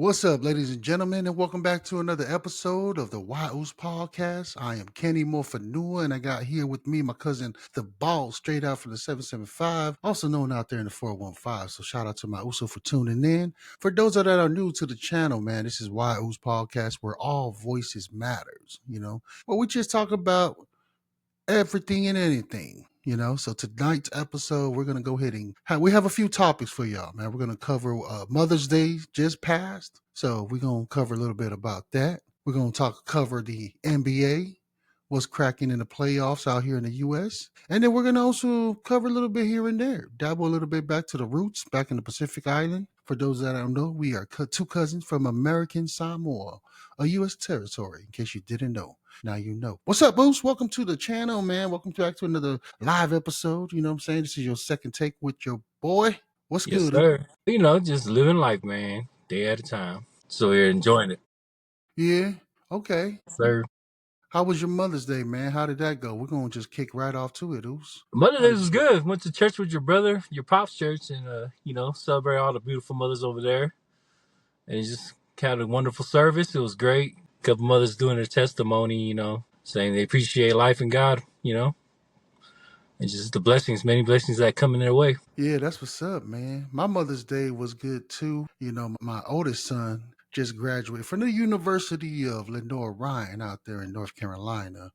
What's up, ladies and gentlemen, and welcome back to another episode of the Uce Podcast. I am Kenny Moafanua, and I got here with me my cousin, the Ball, straight out from the 775, also known out there in the 415. So shout out to my Uso for tuning in. For those that are new to the channel, man, this is Uce Podcast, where all voices matters, where we just talk about everything and anything. So tonight's episode, we're going to go ahead and we have a few topics for y'all, man. We're going to cover Mother's Day just passed. So we're going to cover a little bit about that. We're going to cover the NBA, what's cracking in the playoffs out here in the U.S. And then we're going to also cover a little bit here and there, dabble a little bit back to the roots, back in the Pacific Island. For those that don't know, we are two cousins from American Samoa, a U.S. territory, in case you didn't know. Now you know. What's up, Boost? Welcome to the channel, man. Welcome back to another live episode. You know what I'm saying? This is your second take with your boy. What's Yes, good? sir. Just living life, man, day at a time. So we're enjoying it. Yeah. Okay. Sir. How was your Mother's Day, man? How did that go? We're going to just kick right off to it, Oos. Mother's Day was good. Went to church with your brother, your pop's church, and, celebrate all the beautiful mothers over there. And just had a wonderful service. It was great. A couple mothers doing their testimony, saying they appreciate life and God, and just the blessings, many blessings that come in their way. Yeah, that's what's up, man. My Mother's Day was good too. My oldest son just graduated from the University of Lenore Ryan out there in North Carolina.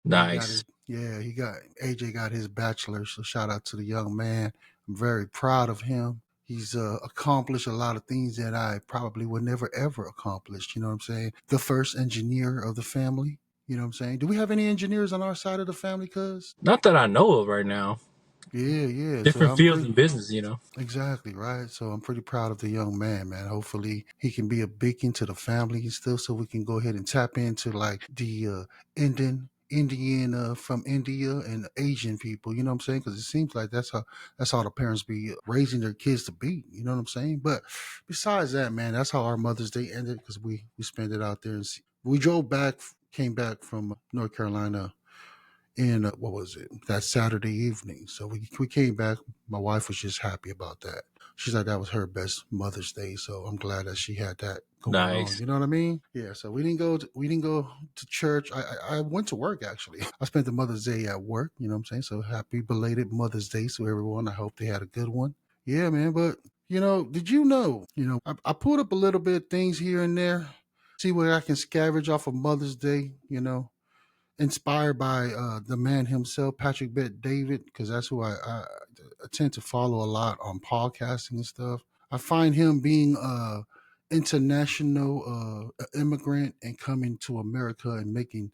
Nice. AJ got his bachelor's. So shout out to the young man. I'm very proud of him. He's accomplished a lot of things that I probably would never ever accomplish. You know what I'm saying? The first engineer of the family. You know what I'm saying? Do we have any engineers on our side of the family, cuz? Not that I know of right now. Yeah. Different fields in business, Exactly, right? So I'm pretty proud of the young man, man. Hopefully he can be a beacon to the family and stuff so we can go ahead and tap into like the Indian from India and Asian people, you know what I'm saying? Because it seems like that's how the parents be raising their kids to be, you know what I'm saying? But besides that, man, that's how our Mother's Day ended because we spent it out there and we came back from North Carolina in what was it, that Saturday evening. So we came back. My wife was just happy about that. She's like, that was her best Mother's Day. So I'm glad that she had that going on. You know what I mean? Yeah. So we didn't go to church. I went to work actually. I spent the Mother's Day at work. You know what I'm saying? So happy belated Mother's Day to everyone. I hope they had a good one. Yeah, man. But did you know? I pulled up a little bit of things here and there. See what I can scavenge off of Mother's Day. Inspired by the man himself, Patrick Bet-David, because that's who I tend to follow a lot on podcasting and stuff. I find him being a international immigrant and coming to America and making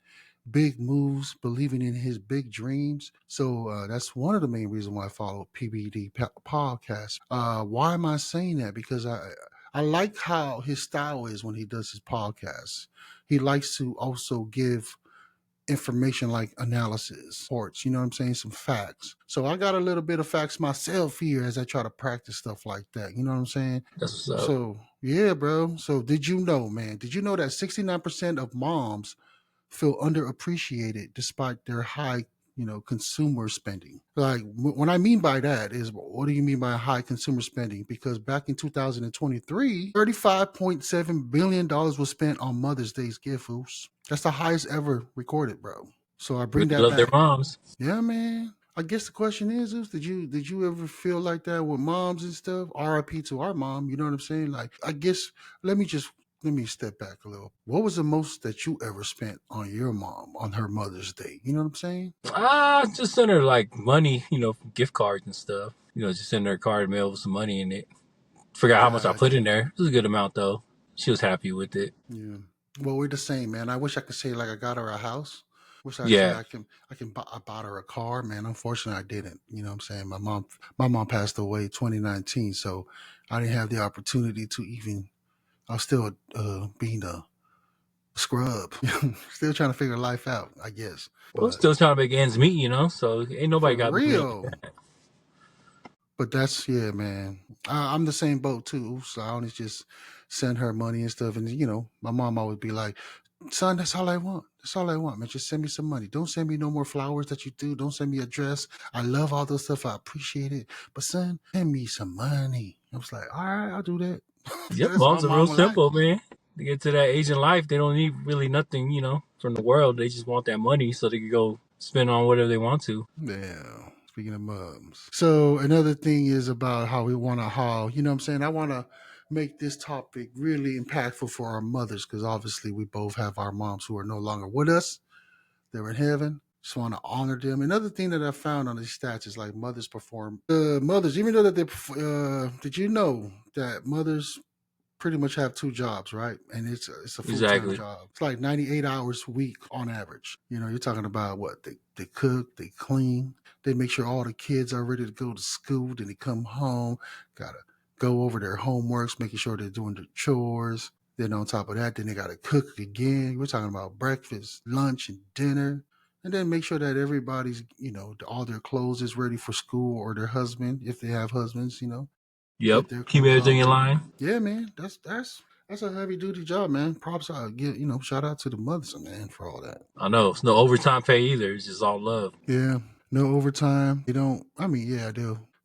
big moves, believing in his big dreams. So that's one of the main reasons why I follow PBD podcast. Why am I saying that? Because I like how his style is when he does his podcasts. He likes to also give information like analysis, reports, you know what I'm saying? Some facts. So I got a little bit of facts myself here as I try to practice stuff like that. You know what I'm saying? That's what's up. So, yeah, bro. So did you know, man? Did you know that 69% of moms feel underappreciated despite their high consumer spending? Like what I mean by that is, what do you mean by high consumer spending? Because back in 2023, $35.7 billion was spent on Mother's Day's gift. That's the highest ever recorded, bro. So I bring Really that love back. their moms. Yeah, man. I guess the question is, did you ever feel like that with moms and stuff? RIP to our mom, you know what I'm saying? Like, I guess let me step back a little. What was the most that you ever spent on your mom on her Mother's Day? You know what I'm saying? Just send her like money, gift cards and stuff. Just send her a card mail with some money in it. Forgot how much I put in there. It was a good amount though. She was happy with it. Yeah. Well, we're the same, man. I wish I could say like I got her a house. Wish I Yeah. say I bought her a car, man. Unfortunately, I didn't. You know what I'm saying? My mom passed away 2019, so I didn't have the opportunity to even. I was still being a scrub, still trying to figure life out, I guess. Well, But still trying to make ends meet, so ain't nobody for got money like real. that. But that's man. I'm the same boat too. So I always just send her money and stuff, and my mom always be like, "Son, that's all I want. That's all I want, man. Just send me some money. Don't send me no more flowers that you do. Don't send me a dress. I love all those stuff. I appreciate it. But son, send me some money." I was like, "All right, I'll do that." Yep, That's my moms are real mama like. simple, man. They get to that age in life, they don't need really nothing, from the world. They just want that money so they can go spend on whatever they want to. Yeah. Speaking of moms. So another thing is about how we want to you know what I'm saying? I want to make this topic really impactful for our mothers because obviously we both have our moms who are no longer with us. They're in heaven. Just want to honor them. Another thing that I found on these stats is like mothers perform. Mothers, even though that did you know that mothers pretty much have two jobs, right? And it's a full time Exactly. job. It's like 98 hours a week on average. You know, you're talking about what they cook, they clean, they make sure all the kids are ready to go to school. Then they come home, gotta go over their homeworks, making sure they're doing their chores. Then on top of that, then they gotta cook again. We're talking about breakfast, lunch, and dinner. And then make sure that everybody's, all their clothes is ready for school or their husband, if they have husbands, Yep. get their Keep clothes all everything in ready. line. Yeah, man, that's a heavy duty job, man. Props out, shout out to the mothers, man, for all that. I know. It's no overtime pay either. It's just all love. Yeah, no overtime. They don't. I mean, yeah,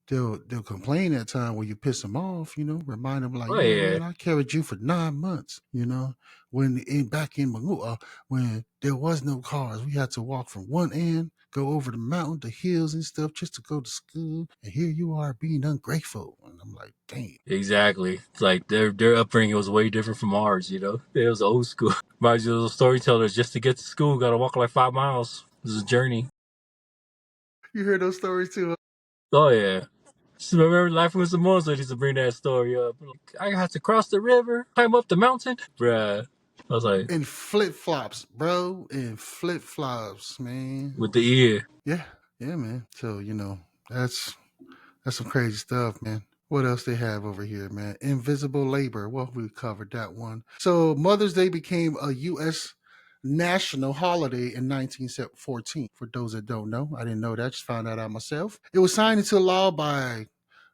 they'll complain at time when you piss them off. Remind them like, Oh, yeah, yeah. man, I carried you for 9 months. When back in Manua, when there was no cars, we had to walk from one end, go over the mountain, the hills and stuff, just to go to school. And here you are being ungrateful. And I'm like, damn. Exactly. It's like their upbringing was way different from ours. It was old school. Reminds you of those storytellers just to get to school, gotta walk like 5 miles. It was a journey. You hear those stories too? Oh yeah. Just remember Life with Samoa, so they used to bring that story up. Like, I had to cross the river, climb up the mountain. Bruh. I was like, In flip flops, bro. In flip flops, man. with the ear. Yeah, yeah, man. So that's that's some crazy stuff, man. What else they have over here, man? Invisible labor. Well, we covered that one. So Mother's Day became a U.S. national holiday in 1914. For those that don't know, I didn't know that. Just found that out myself. It was signed into law by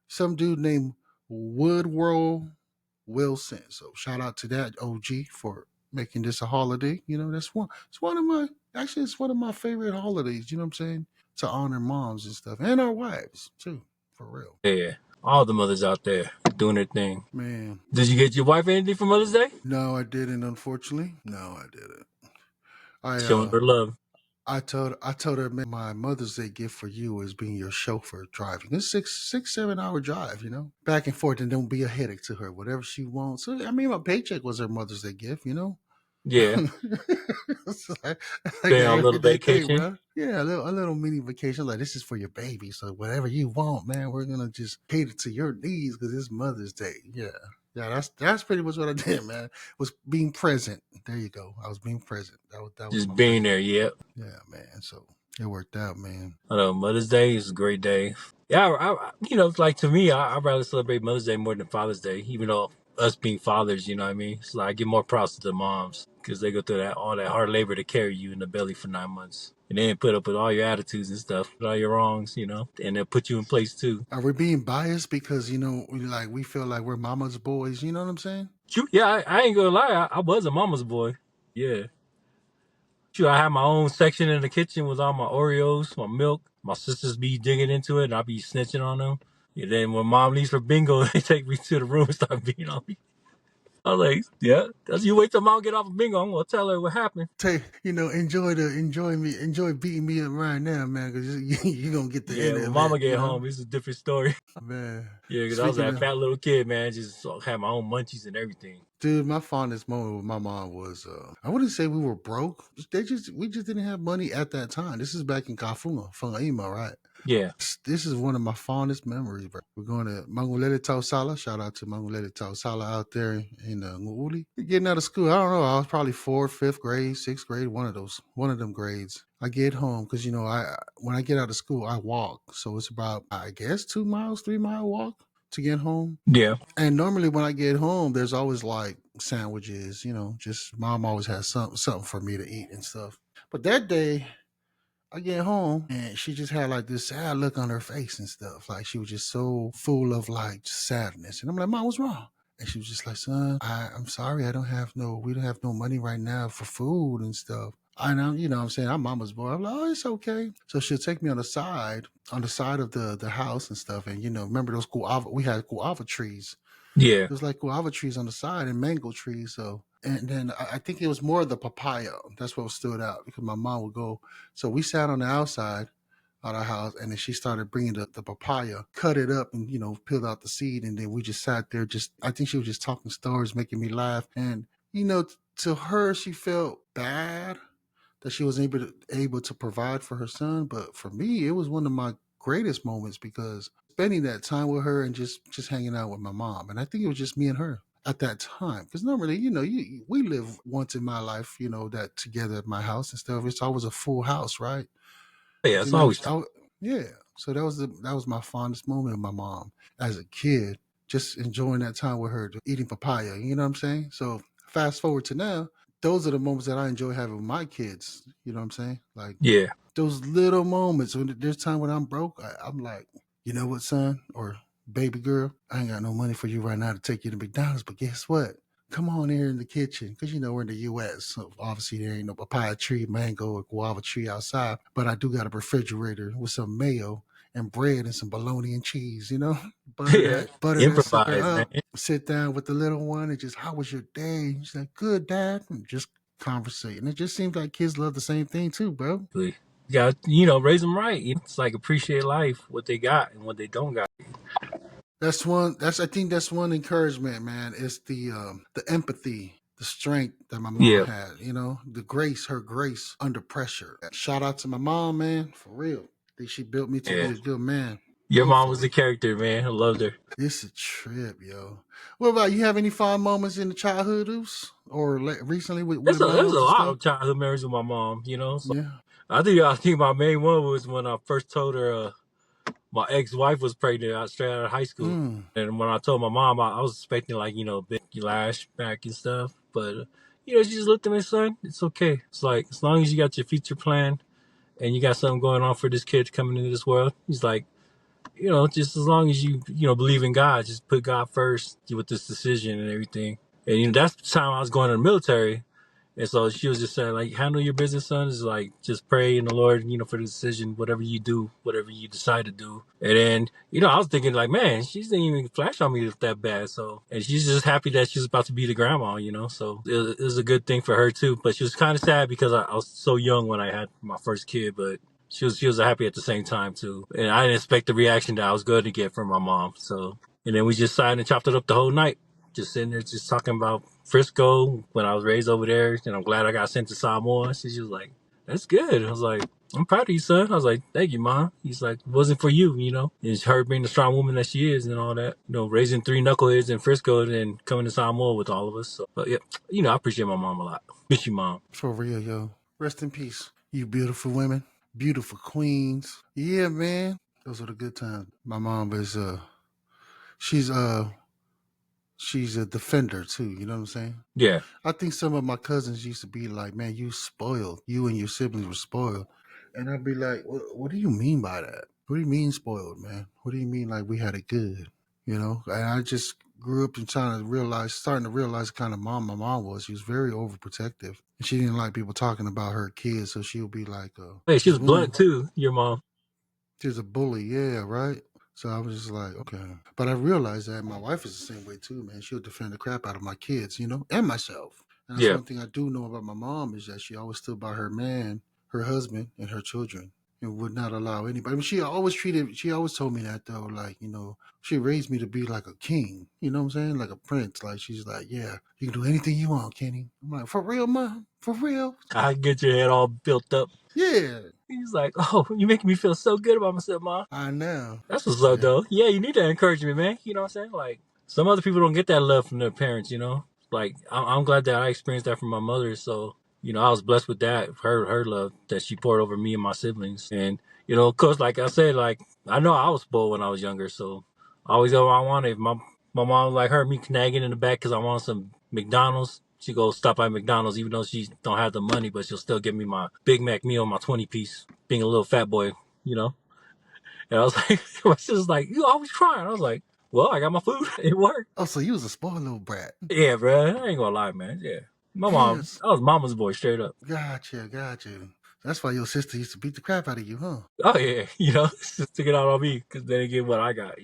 some dude named Woodrow Wilson. So shout out to that OG for making this a holiday. That's one. It's one of my actually. It's one of my favorite holidays. You know what I'm saying? To honor moms and stuff, and our wives too. For real, Yeah. All the mothers out there doing their thing. man. Did you get your wife anything for Mother's Day? No, I didn't. Unfortunately, no, I didn't. I Showing her love. I told her, man, my Mother's Day gift for you is being your chauffeur driving. It's 7 hour drive, back and forth, and don't be a headache to her. Whatever she wants. So, I mean, my paycheck was her Mother's Day gift. Yeah. It's like Been that on a little everyday thing, vacation. bro. Yeah, a little mini vacation. Like this is for your baby, so whatever you want, man, we're gonna just cater to your needs because it's Mother's Day. Yeah, yeah. That's pretty much what I did, man. Was being present. There you go. I was being present. That was Just my being main. there, yep. Yeah, man. So it worked out, man. I know Mother's Day is a great day. Yeah, like to me, I'd rather celebrate Mother's Day more than Father's Day, even though us being fathers, you know what I mean? It's like I give more props to the moms because they go through all that hard labor to carry you in the belly for 9 months. And then put up with all your attitudes and stuff, all your wrongs, and they'll put you in place too. Are we being biased because we feel like we're mama's boys? You know what I'm saying? Yeah, I ain't gonna lie, I was a mama's boy. Yeah. Shoot, I had my own section in the kitchen with all my Oreos, my milk. My sisters be digging into it, and I be snitching on them. And then when mom leaves for bingo, they take me to the room and start beating on me. I was like, yeah, that's you wait till mom get off of bingo. I'm gonna tell her what happened. Enjoy beating me up right now, man, because you gonna get the Yeah, end when of it. mama get home, it's a different story. Man. Yeah, because I was Speaking that of fat little kid, man, just had my own munchies and everything. dude, my fondest moment with my mom was I wouldn't say we were broke. We just didn't have money at that time. This is back in Kafuna, Fungaima, right? Yeah, This is one of my fondest memories, bro. We're going to Mangulele Tausala. Shout out to Mangulele Tausala out there in Nguuli. Getting out of school, I don't know. I was probably fourth, fifth grade, sixth grade, one of them grades. I get home because I when I get out of school, I walk, so it's about I guess 2 miles, 3 mile walk to get home. yeah, And normally when I get home, there's always like sandwiches, just mom always has something for me to eat and stuff. But that day, I get home and she just had like this sad look on her face and stuff. Like she was just so full of like sadness. And I'm like, Mom, what's wrong? And she was just like, son, I'm sorry, we don't have no money right now for food and stuff. I know, what I'm saying, I'm mama's boy. I'm like, oh, it's okay. So she'll take me on the side of the house and stuff. And remember those guava, we had guava trees Yeah. It was like guava trees on the side and mango trees. So, and then I think it was more the papaya. That's what stood out because my mom would go. So we sat on the outside of our house, and then she started bringing the papaya, cut it up, and peeled out the seed, and then we just sat there. Just I think she was just talking stories, making me laugh, and to her, she felt bad that she was able to provide for her son, but for me, it was one of my greatest moments because spending that time with her and just hanging out with my mom, and I think it was just me and her at that time. Because normally, we live once in my life, that together at my house and stuff. It's always a full house, right? Yeah, But it's then I always was, fun. yeah. So that was my fondest moment of my mom as a kid, just enjoying that time with her, eating papaya. You know what I'm saying? So fast forward to now, those are the moments that I enjoy having with my kids. You know what I'm saying? Like Yeah. those little moments when there's time when I'm broke, I'm like, you know what, son or baby girl, I ain't got no money for you right now to take you to McDonald's, but guess what? Come on here in the kitchen because we're in the U.S. So obviously there ain't no papaya tree, mango, or guava tree outside, but I do got a refrigerator with some mayo and bread and some bologna and cheese. Yeah. Butter that sucker Improvise, man. up. Sit down with the little one and just, how was your day? She's like, good, dad, and just conversating. It just seems like kids love the same thing too, bro. You got, raise them right. It's like appreciate life, what they got and what they don't got. That's one. I think that's one encouragement, man. It's the empathy, the strength that my mom Yeah. had. The grace, her grace under pressure. Shout out to my mom, man, for real. I think she built me to Yeah. be a good man. Your mom was a Hopefully, character, man. I loved her. it's a trip, yo. What about you? Have any fond moments in the childhood, Oos? Or recently with There's a moms and lot stuff? of childhood memories with my mom, So Yeah. I think my main one was when I first told her my ex-wife was pregnant straight out of high school. Mm. And when I told my mom, I was expecting like, big lash back and stuff. But, she just looked at me, son, it's okay. It's like, as long as you got your future plan and you got something going on for this kid coming into this world, he's like, just as long as you believe in God, just put God first with this decision and everything. And, that's the time I was going to the military. And so she was just saying, like, handle your business, son. Is like, just pray in the Lord, for the decision, whatever you do, whatever you decide to do. And then, I was thinking, like, man, she didn't even flash on me that bad. So, and she's just happy that she's about to be the grandma, So it was a good thing for her, too. But she was kind of sad because I was so young when I had my first kid, but she was happy at the same time, too. And I didn't expect the reaction that I was going to get from my mom. So, and then we just sat and chopped it up the whole night, just sitting there just talking about Frisco when I was raised over there, and I'm glad I got sent to Samoa. She was like, "That's good." I was like, "I'm proud of you, son." I was like, "Thank you, mom." He's like, "It wasn't for you, It's her being the strong woman that she is and all that. Raising three knuckleheads in Frisco and then coming to Samoa with all of us." So, but yeah, I appreciate my mom a lot. Miss you, mom. For real, yo. Rest in peace. You beautiful women. Beautiful queens. Yeah, man. Those are the good times. My mom is she's uh she's a defender too, you know what I'm saying? Yeah, I think some of my cousins used to be like, man, you spoiled. You and your siblings were spoiled. And I'd be like, what do you mean by that? What do you mean spoiled, man? What do you mean like we had it good? And I just grew up and starting to realize the kind of mom my mom was. She was very overprotective. And she didn't like people talking about her kids. So she would be like, hey, she this was blunt woman, too. Your mom. she's a bully. Yeah, right. So I was just like, okay. But I realized that my wife is the same way too, man. She'll defend the crap out of my kids, and myself. And that's Yeah, one thing I do know about my mom is that she always stood by her man, her husband, and her children, and would not allow anybody. I mean, she always told me that though, like, she raised me to be like a king, you know what I'm saying? Like a prince. Like, she's like, yeah, you can do anything you want, Kenny. I'm like, for real, mom? For real? I get your head all built up. Yeah, He's like, "Oh, you making me feel so good about myself, mom." I know. That's what's up, Yeah. though. Yeah, you need that encouragement, man. You know what I'm saying? Like, some other people don't get that love from their parents. Like, I'm glad that I experienced that from my mother. So, I was blessed with that, her love that she poured over me and my siblings. And, of course, like I said, like, I know I was spoiled when I was younger. So, I always got what I wanted. If my mom, like, heard me nagging in the back because I wanted some McDonald's, she go stop by McDonald's, even though she don't have the money, but she'll still give me my Big Mac meal, my 20 piece, being a little fat boy, you know? And I was like, my sister's like, "You always crying." I was like, "Well, I got my food. It worked." Oh, so you was a spoiled little brat. Yeah, bro. I ain't gonna lie, man. Yeah. My mom, Yes. I was mama's boy straight up. Gotcha. That's why your sister used to beat the crap out of you, huh? Oh, yeah. Just to get out on me because they didn't get what I got.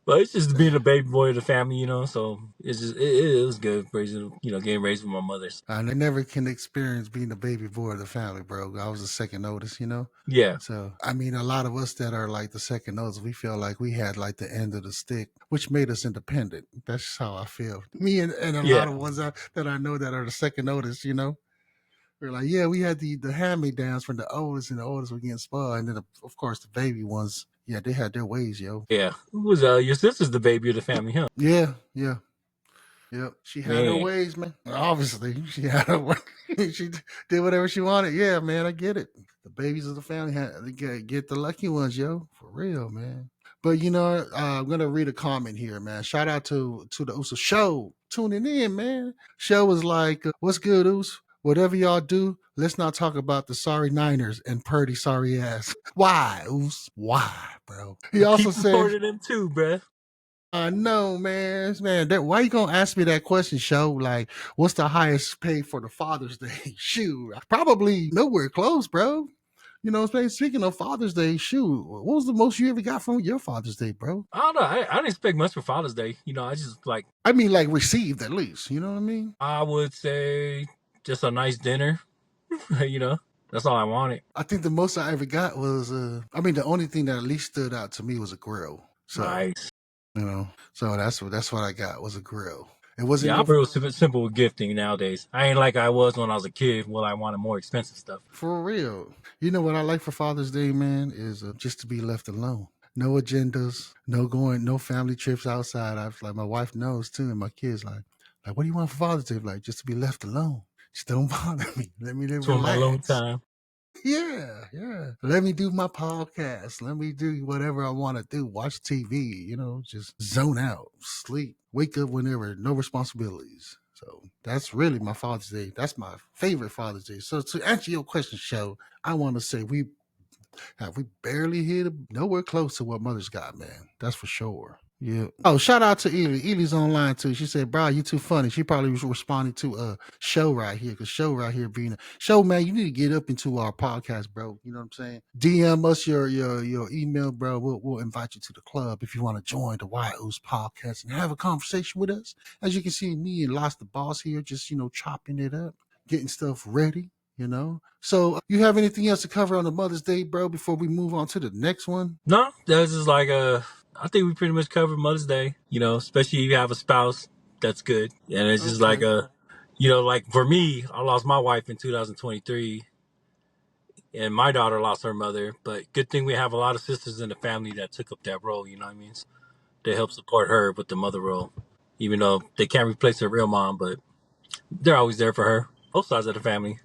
But it's just being a baby boy of the family, So it's just it was good raising, getting raised with my mother's. I never can experience being the baby boy of the family, bro. I was the second oldest. Yeah, So, I mean, a lot of us that are like the second oldest, we feel like we had like the end of the stick, which made us independent. That's just how I feel. Me and a lot yeah, of ones that I know that are the second oldest. We're like, yeah, we had the hand me downs from the oldest, and the oldest were getting spoiled. And then, of course, the baby ones, yeah, they had their ways, yo. yeah. Who was your sister's the baby of the family, huh? Yeah, yeah. Yep, she had her Man, ways, man. Obviously, she had her way. She did whatever she wanted. Yeah, man, I get it. The babies of the family get the lucky ones, yo, for real, man. But I'm gonna read a comment here, man. Shout out to the Uce show tuning in, man. Show was like, "What's good, Uce? Whatever y'all do, let's not talk about the sorry Niners and Purdy sorry ass. Why, Uce? Why, bro?" He also keep said, supporting them too, bruh. I know, man. Why you gonna ask me that question, show? Like, what's the highest pay for the Father's Day? Shoot, probably nowhere close, bro. You know what I'm saying? Speaking of Father's Day, shoot, what was the most you ever got from your Father's Day, bro? I don't know. I didn't expect much for Father's Day. I just like I mean, like received at least. You know what I mean? I would say just a nice dinner. That's all I wanted. I think the most I ever got was, I mean, the only thing that at least stood out to me was a grill. So, Nice. so that's what I got was a grill. It wasn't Yeah, I'm no real simple with gifting nowadays. I ain't like I was when I was a kid. Well, I wanted more expensive stuff. For real. You know what I like for Father's Day, man, is just to be left alone. No agendas, no family trips outside. I've like my wife knows too, and my kids like, what do you want for Father's Day? Like, just to be left alone. Just don't bother me. Let me It's for my alone relax. time. Yeah, yeah. Let me do my podcast. Let me do whatever I want to do. Watch TV, just zone out, sleep, wake up whenever, no responsibilities. So that's really my Father's Day. That's my favorite Father's Day. So to answer your question, show, I want to say we barely hit nowhere close to what Mother's got, man. That's for sure. Yeah. Oh, shout out to Ely. Ely's online too. She said, "Bro, you too funny." She probably was responding to show right here because show right here being a show, man. You need to get up into our podcast, bro. You know what I'm saying? DM us your email, bro. We'll invite you to the club if you want to join the Uce Podcast and have a conversation with us. As you can see, me and LassDaBoss here, just chopping it up, getting stuff ready. So you have anything else to cover on the Mother's Day, bro, before we move on to the next one? No, that's just like I think we pretty much covered Mother's Day. Especially if you have a spouse, that's good. And it's just like Okay. like for me, I lost my wife in 2023, and my daughter lost her mother. But good thing we have a lot of sisters in the family that took up that role. You know what I mean? They help support her with the mother role, even though they can't replace her real mom, but they're always there for her. Both sides of the family.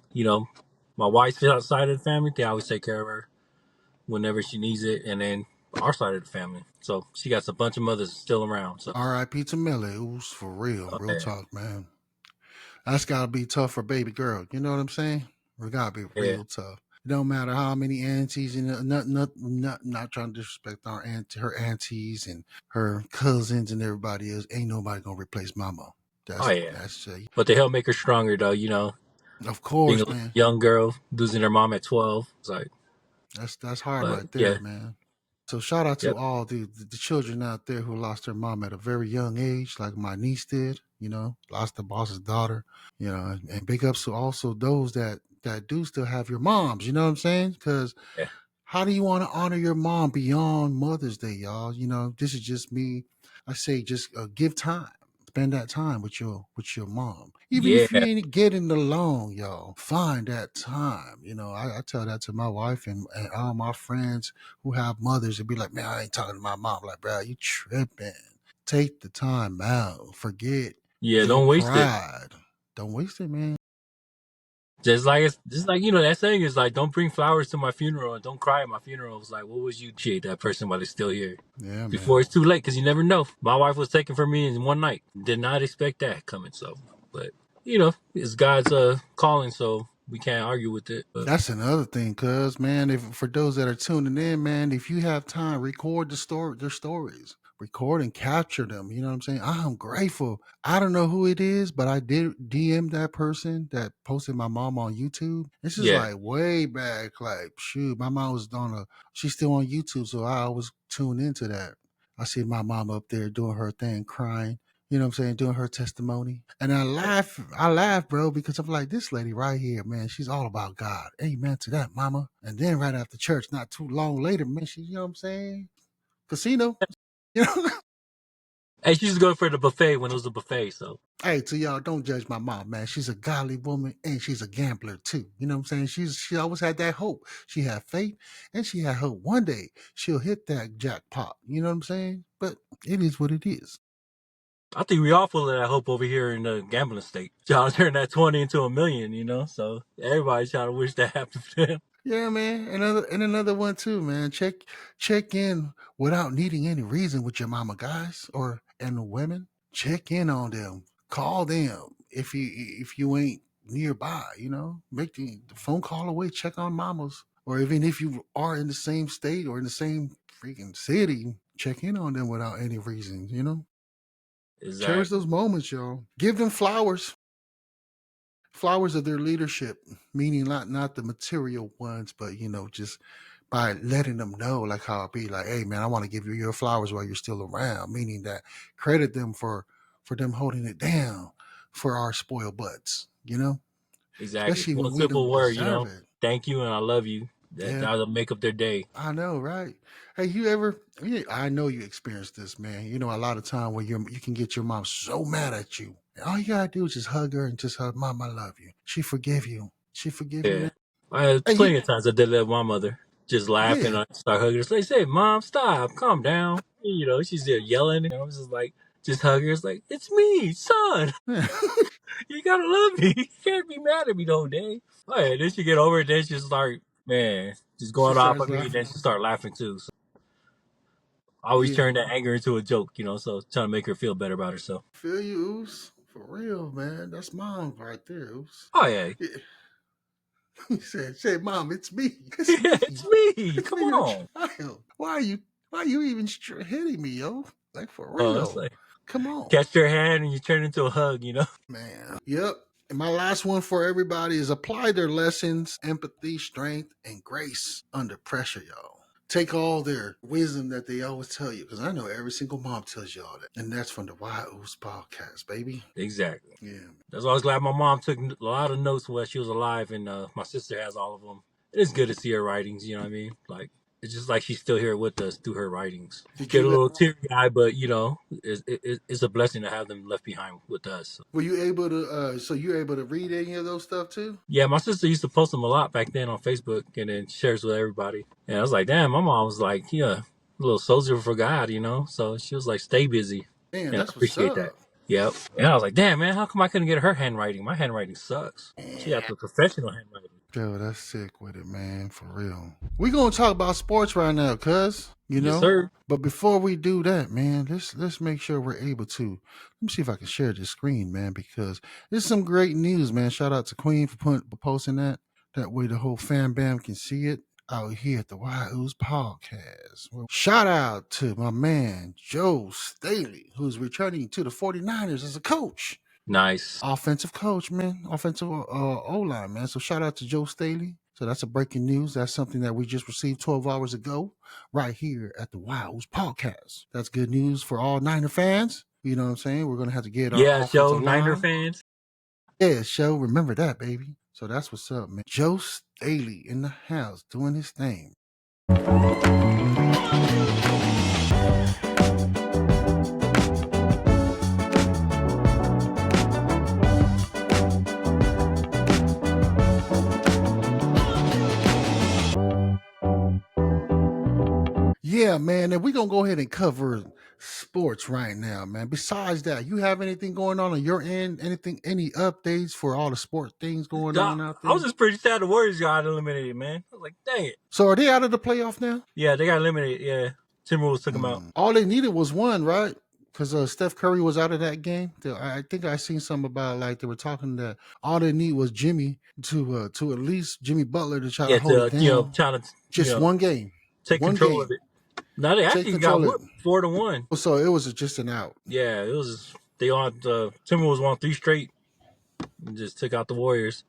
My wife's side of the family, they always take care of her whenever she needs it, and then our side of the family. So she got a bunch of mothers still around. So R.I.P. to Millie. It was for real yeah, talk, man. That's gotta be tough for baby girl. You know what I'm saying? It gotta be yeah, real tough. It don't matter how many aunties and not trying to disrespect her aunties and her cousins and everybody else. Ain't nobody gonna replace mama. oh That's yeah. that's But they help make her stronger, though. of Being a course, man. young girl losing her mom at 12. It's like, That's hard but right yeah, there, man. So shout out to yep, all the children out there who lost their mom at a very young age, like my niece did. Lost the boss's daughter. And big ups to also those that do still have your moms. You know what I'm saying? Because yeah, how do you want to honor your mom beyond Mother's Day, y'all? This is just me. I say just give time. Spend that time with your mom. Even if you yeah, ain't getting along, y'all, find that time. I tell that to my wife and all my friends who have mothers and be like, man, I ain't talking to my mom. Like, bro, you tripping. Take the time out. Forget yeah. your Don't waste it. pride. Don't waste it, man. Just like that saying is like, don't bring flowers to my funeral and don't cry at my funeral. It's like, what was you appreciate that person while they're still here Yeah, before man. it's too late? Because you never know. My wife was taken from me in one night. Did not expect that coming. So, but it's God's calling, so we can't argue with it. But That's another thing, cuz man, if for those that are tuning in, man, if you have time, record their stories. Record and capture them. You know what I'm saying? I'm grateful. I don't know who it is, but I did DM that person that posted my mom on YouTube. This is yeah, like way back, like shoot, my mom was she's still on YouTube, so I always tune into that. I see my mom up there doing her thing, crying. You know what I'm saying? Doing her testimony. And I laugh, bro, because I'm like, this lady right here, man, she's all about God. Amen to that, mama. And then right after church, not too long later, man, she, you know what I'm saying? Casino. You know? Hey, she used to go for the buffet when it was a buffet. So Hey, to y'all, don't judge my mom, man. She's a godly woman and she's a gambler too. You know what I'm saying? She always had that hope. She had faith and she had hope. One day she'll hit that jackpot. You know what I'm saying? But it is what it is. I think we all full of that hope over here in the gambling state. Y'all turn that 20 into a million, you know. So everybody's trying to wish that happened to them. Yeah, man. Another one too, man. Check in without needing any reason with your mama, guys, or and the women. Check in on them. Call them if you ain't nearby. You know, make the phone call away. Check on mamas, or even if you are in the same state or in the same freaking city, check in on them without any reason. You know, cherish Exactly. those moments, y'all. Give them flowers of their leadership, meaning not the material ones, but just by letting them know, like how it be like, hey man, I want to give you your flowers while you're still around, meaning that credit them for them holding it down for our spoiled butts, Exactly. especially One when we simple don't word, deserve it. thank you and I love you. Yeah, That'll make up their day. I know, right? Hey, you ever? I know you experienced this, man. You know, a lot of time where you can get your mom so mad at you, and all you gotta do is just hug her and just hug, mom, I love you. She forgive you. She forgive you, Yeah. man. I had Hey, plenty of times I did that with my mother. Just laughing. yeah. I start hugging her. Like, say, Mom, stop. Calm down. You know, she's there yelling. I was just like, just hug her. It's like, it's me, son. You gotta love me. You can't be mad at me the whole day. Oh, yeah. Then she get over it. Then she start, man, just She going off starts on me. Then laughing. she start laughing too. So I always Yeah, turn that anger into a joke, so trying to make her feel better about herself. feel you, Oos. For real, man. That's mom right there, Oos. Oh, yeah. Yeah. He said, Mom, it's me. It's Yeah, me. it's me. It's Come me, the on. child. Why are you even hitting me, yo? Like, for It's real. like, Come on, catch your hand and you turn into a hug. man. Yep. And my last one for everybody is apply their lessons, empathy, strength, and grace under pressure, y'all. Take all their wisdom that they always tell you, because I know every single mom tells you all that. And that's from the Uce Podcast, baby. Exactly. Yeah. That's why I was glad my mom took a lot of notes while she was alive, and my sister has all of them. It's good to see her writings. You know what I mean? Like it's just like she's still here with us through her writings. Did Get a you little teary eyed, but it's a blessing to have them left behind with us. So, were you able to so you're able to read any of those stuff too? yeah, my sister used to post them a lot back then on Facebook, and then shares with everybody. And I was like, damn, my mom was like, yeah, a little soldier for God. So she was like, stay busy, Man, and I that's what's appreciate that. up. Yep. And I was like, damn, man, how come I couldn't get her handwriting? My handwriting sucks. She got Yeah. the professional handwriting. Yo, that's sick with it, man. For real. We gonna talk about sports right now, cuz, Yes, sir. But before we do that, man, let's make sure we're able to. Let me see if I can share this screen, man, because there's some great news, man. Shout out to Queen for posting that. That way the whole fan bam can see it out here at the Uce Podcast. Well, shout out to my man Joe Staley, who's returning to the 49ers as a coach. Nice. Offensive coach, man. Offensive O-line, man. So shout out to Joe Staley. So that's a breaking news. That's something that we just received 12 hours ago right here at the Uce Podcast. That's good news for all Niner fans. You know what I'm saying? We're going to have to get our Yeah, show offensive Niner line. fans. Yeah, show. Remember that, baby. So that's what's up, man. Joe Staley in the house doing his thing. Yeah, man. And we're going to go ahead and cover sports right now, man. Besides that, you have anything going on your end? Any updates for all the sport things going Dog, on out I was there? just pretty sad the Warriors got eliminated, man. I was like, dang it. So are they out of the playoff now? Yeah, they got eliminated. Yeah. Timberwolves took them out. All they needed was one, right? Because Steph Curry was out of that game. I think I seen something about like they were talking that all they need was Jimmy to at least Jimmy Butler to try to Yeah, hold it to, down. trying to, Just one game, take one control of game. it. Now they Take actually got control of it. whooped 4-1. So it was just an out. Yeah, it was. They on Timberwolves won 3 straight and just took out the Warriors.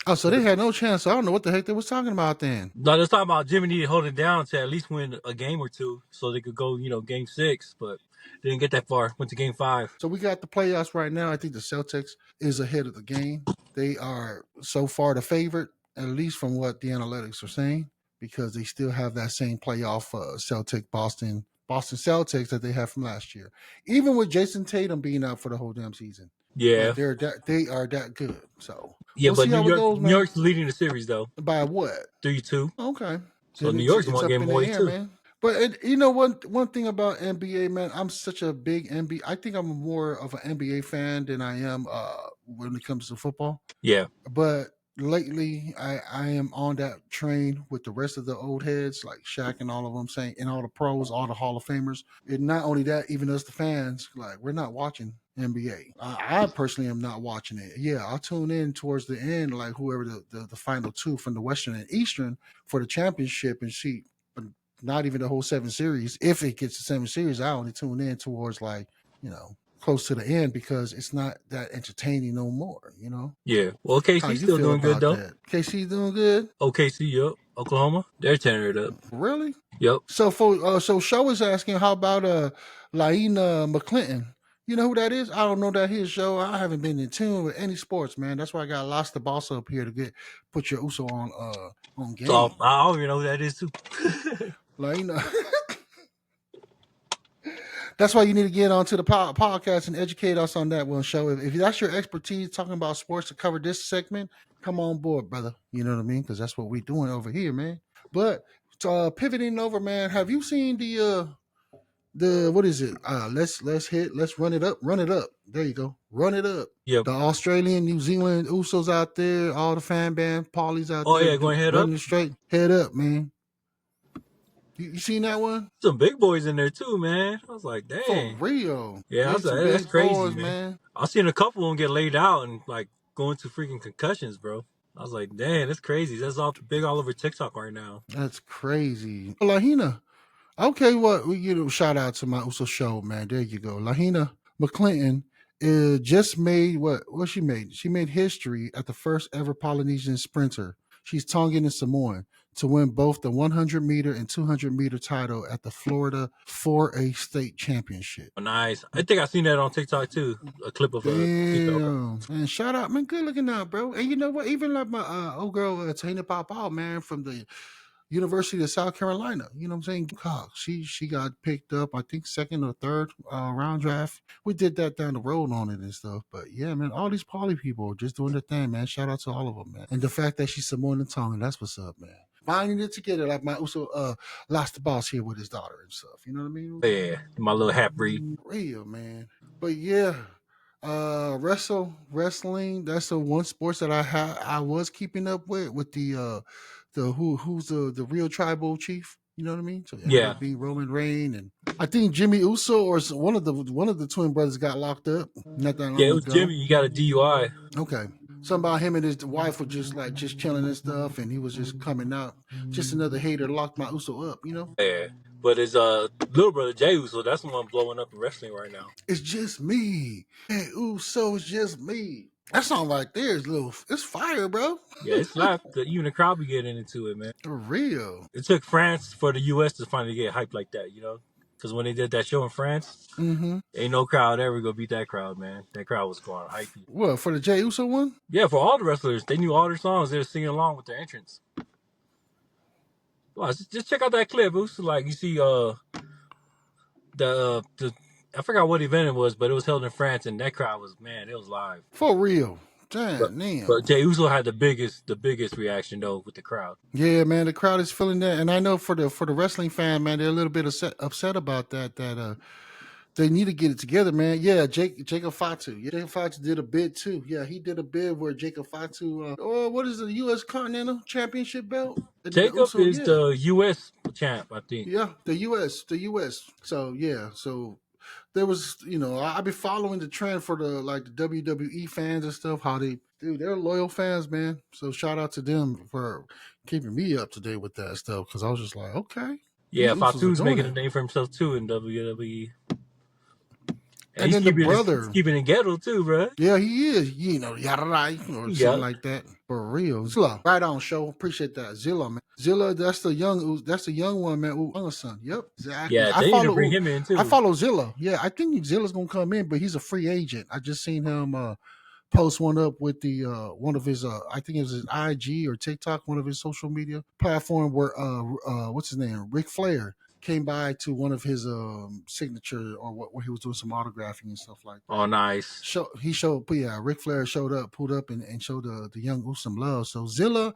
Oh, so they had no chance. So I don't know what the heck they was talking about then. No, they're talking about Jimmy needed to hold it down to at least win a game or two so they could go, game 6, but they didn't get that far. Went to game 5. So we got the playoffs right now. I think the Celtics is ahead of the game. They are so far the favorite, at least from what the analytics are saying, because they still have that same playoff Celtic Boston Celtics that they had from last year. Even with Jason Tatum being out for the whole damn season. Yeah. But they are that good. So Yeah, we'll but see New how it York goes, New man. York's leading the series though. By what? 3-2. Okay. So Then New York's it's one up game in the away air, too. man. But you know one thing about NBA, man, I'm such a big NBA. I think I'm more of an NBA fan than I am when it comes to football. Yeah. But lately, I am on that train with the rest of the old heads like Shaq and all of them saying, and all the pros, all the Hall of Famers. And not only that, even us the fans, like we're not watching NBA. I personally am not watching it. Yeah, I'll tune in towards the end, like whoever the final two from the Western and Eastern for the championship and see. But not even the whole 7 series. If it gets to 7 series, I only tune in towards like close to the end because it's not that entertaining no more. Yeah. Well, How OKC's you still feel doing good about though. that? KC doing good? OKC, yep. Oklahoma, they're tearing it up. Really? Yep. So Show was asking how about Laina McClinton. You know who that is? I don't know that his show. I haven't been in tune with any sports, man. That's why I got LassDaBoss up here to put your Uso on So game. I don't even know who that is too. Laina. That's why you need to get onto the podcast and educate us on that one, Show. If that's your expertise, talking about sports to cover this segment, come on board, brother. You know what I mean? Because that's what we're doing over here, man. But pivoting over, man, have you seen the what is it? Let's run it up. There you go, run it up. Yep. The Australian, New Zealand Usos out there, all the fan band, Paulie's out Oh there, yeah, going head up. running straight, head up, man. You seen that one? Some big boys in there too, man. I was like, For dang. real. Yeah, I They was like, some hey, that's big crazy, boys, man. man. I seen a couple of them get laid out and like going to freaking concussions, bro. I was like, dang, that's crazy. That's all big all over TikTok right now. That's crazy. Lahina. Okay, well, shout out to my Uso show, man. There you go. Lahina McClinton just made what she made? She made history at the first ever Polynesian sprinter. She's Tongan and Samoan to win both the 100-meter and 200-meter title at the Florida 4A state championship. Oh, nice. I think I seen that on TikTok too. A clip of a female. Damn, man! Shout out, man! Good looking out, bro. And you know what? Even like my old girl Tahina Pop man, from the University of South Carolina. You know what I'm saying? Cox. She got picked up, I think, second or third round draft. We did that down the road on it and stuff. But yeah, man, all these poly people are just doing their thing, man. Shout out to all of them, man. And the fact that she's Samoan and Tongan, that's what's up, man. Binding it together like my Uso LassDaBoss here with his daughter and stuff. You know what I mean? Yeah, my little half breed. Real, man. But yeah, wrestling. That's the one sports that I was keeping up with the who's the real tribal chief. You know what I mean? So it ended Yeah. up being Roman Reigns, and I think Jimmy Uso or one of the twin brothers got locked up not that Yeah, it long was ago. Jimmy. You got a DUI. Okay. Something about him and his wife were just chilling and stuff, and he was just coming out. Just another hater locked my Uso up, you know? Yeah. But his little brother Jay Uso, that's the one blowing up in wrestling right now. It's just me. Hey, Uso, it's just me. That song right there is it's fire, bro. Yeah, it's slapped. Even the crowd be getting into it, man. For real. It took France for the U.S. to finally get hyped like that, because when they did that show in France, ain't no crowd ever gonna beat that crowd, man. That crowd was going hypey. What, for the Jey Uso one? Yeah, for all the wrestlers, they knew all their songs. They were singing along with their entrance. Well, just check out that clip. It was like you see the I forgot what event it was, but it was held in France, and that crowd was, man, it was live. For real. Damn. But Jey Uso had the biggest reaction though with the crowd. Yeah, man, the crowd is feeling that, and I know for the wrestling fan, man, they're a little bit upset about that. They need to get it together, man. Yeah, Jacob Fatu. Yeah, Jacob Fatu did a bid too. Yeah, he did a bid where Jacob Fatu. What is the U.S. Continental Championship belt? Jacob is the U.S. champ, I think. Yeah, the U.S. So yeah, so there was, I've been following the trend for the WWE fans and stuff. How they're loyal fans, man. So shout out to them for keeping me up to date with that stuff because I was just like, okay. Yeah, Fatu's making a name for himself too in WWE. And And then the he's brother, keeping it ghetto too, bro. yeah, he is, yada or something Yep. like that. For real. Zilla. Right on, show. Appreciate that. Zilla, man. Zilla, that's the young one, man. Ooh, younger son. Yep. Exactly. Yeah, they need to bring him in I too. follow Zilla. Yeah, I think Zilla's gonna come in, but he's a free agent. I just seen him post one up with the one of his I think it was his IG or TikTok, one of his social media platform where what's his name? Ric Flair came by to one of his signature or what where he was doing some autographing and stuff like Oh, that. nice. He showed, but yeah, Ric Flair showed up, pulled up, and showed the young Uce some love. So Zilla,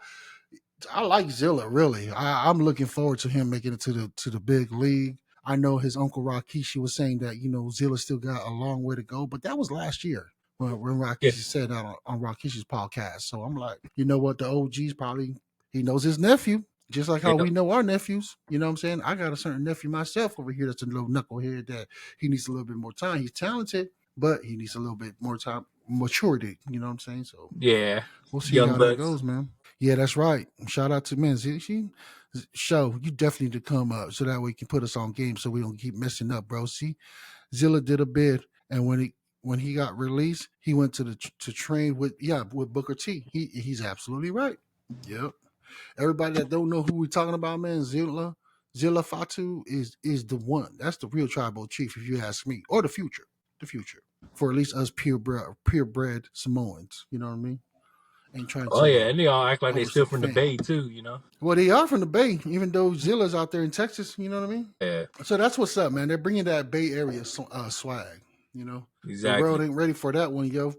I like Zilla really. I'm looking forward to him making it to the big league. I know his uncle Rakishi was saying that Zilla still got a long way to go, but that was last year when Yeah. Rakishi said that on Rakishi's podcast. So I'm like, you know what, the OG's probably he knows his nephew. Just like how we Yep. know our nephews, you know what I'm saying? I got a certain nephew myself over here that's a little knucklehead that he needs a little bit more time. He's talented, but he needs a little bit more time, maturity. You know what I'm saying? So Yeah. we'll see Young how that bucks. goes, man. Yeah, that's right. Shout out to man. Show you definitely need to come up so that way you can put us on game so we don't keep messing up, bro. See, Zilla did a bid, and when he got released, he went to train with Booker T. He's absolutely right. Yep. Everybody that don't know who we're talking about, man, Zilla Fatu is the one. That's the real tribal chief, if you ask me, or the future for at least us purebred Samoans. You know what I mean? Ain't trying Oh to yeah, and they all act like they still overstep from the fame. Bay too. Well, they are from the Bay, even though Zilla's out there in Texas. You know what I mean? Yeah, So that's what's up, man. They're bringing that Bay Area swag. The world exactly. ain't ready for that one, yo.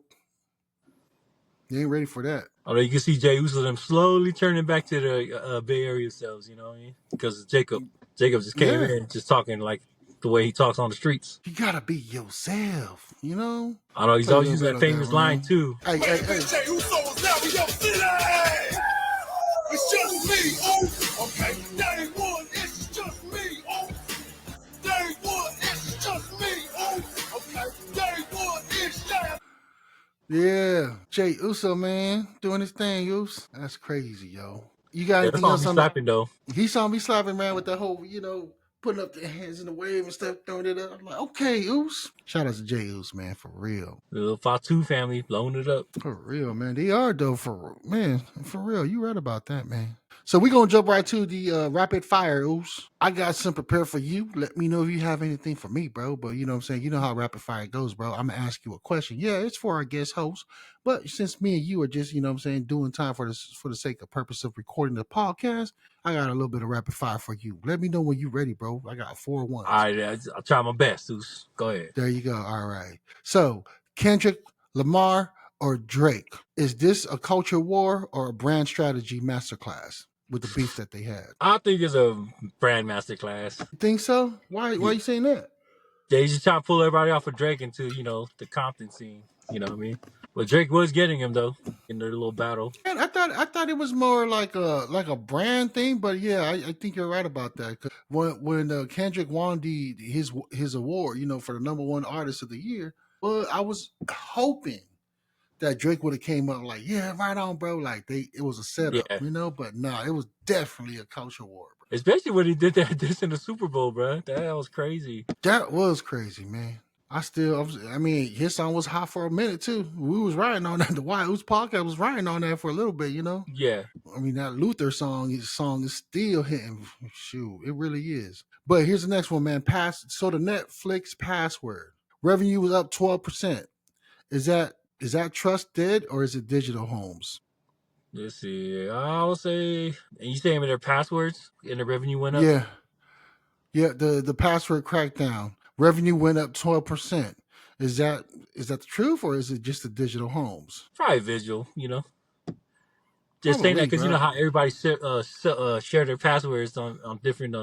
They ain't ready for that. Although you can see Jay Uso them slowly turning back to the Bay Area selves, you know what I mean? Because Jacob just came Yeah, in just talking like the way he talks on the streets. you gotta be yourself. I know he's Play a always little using bit that of that famous line rain. too. Hey, hey, hey. Jay Uso is now in your city. It's just me, oh. Okay, day one, it's just me, oh. Day one, it's just me, oh. Okay, day one, it's just. Yeah, Jay Uso, man, doing his thing, Uso. That's crazy, yo. You got Yeah, that's anything on else me on the? slapping though. He saw me slapping, man, with the whole, putting up their hands in the wave and stuff, throwing it up. I'm like, okay, Uso. Shout out to Jay Uso, man, for real. The little Fatu family blowing it up. For real, man. They are though, for real. You right about that, man. So we're gonna jump right to the rapid fire, Oos. I got some prepared for you. Let me know if you have anything for me, bro. But you know what I'm saying? You know how rapid fire goes, bro. I'm gonna ask you a question. Yeah, it's for our guest host. But since me and you are just, you know what I'm saying, doing time for the sake of purpose of recording the podcast, I got a little bit of rapid fire for you. Let me know when you're ready, bro. I got 4 ones. I'll try my best, Zeus. Go ahead. There you go. All right. So Kendrick Lamar or Drake? Is this a culture war or a brand strategy masterclass with the beef that they had? I think it's a brand masterclass. You think so? Why Yeah. are you saying that? They just try to pull everybody off of Drake into, the Compton scene. You know what I mean? But Drake was getting him though in their little battle. And I thought it was more like a brand thing, but yeah, I think you're right about that. 'Cause when Kendrick won his award, for the number one artist of the year, well, I was hoping that Drake would have came up like, yeah, right on, bro. Like it was a setup, Yeah. but nah, it was definitely a culture war, bro. Especially when he did this in the Super Bowl, bro. That was crazy. That was crazy, man. I mean, his song was hot for a minute too. We was riding on that. The Uce Podcast was riding on that for a little bit. Yeah. I mean, that Luther song is still hitting. Shoot, it really is. But here's the next one, man. So the Netflix password revenue was up 12%. Is that trust dead or is it digital homes? Let's see. I would say, and you saying with their passwords and the revenue went up? Yeah, yeah. The password crackdown revenue went up 12%. Is that the truth or is it just the digital homes? Probably visual, Just saying that Probably, because you know bro. how everybody share their passwords on different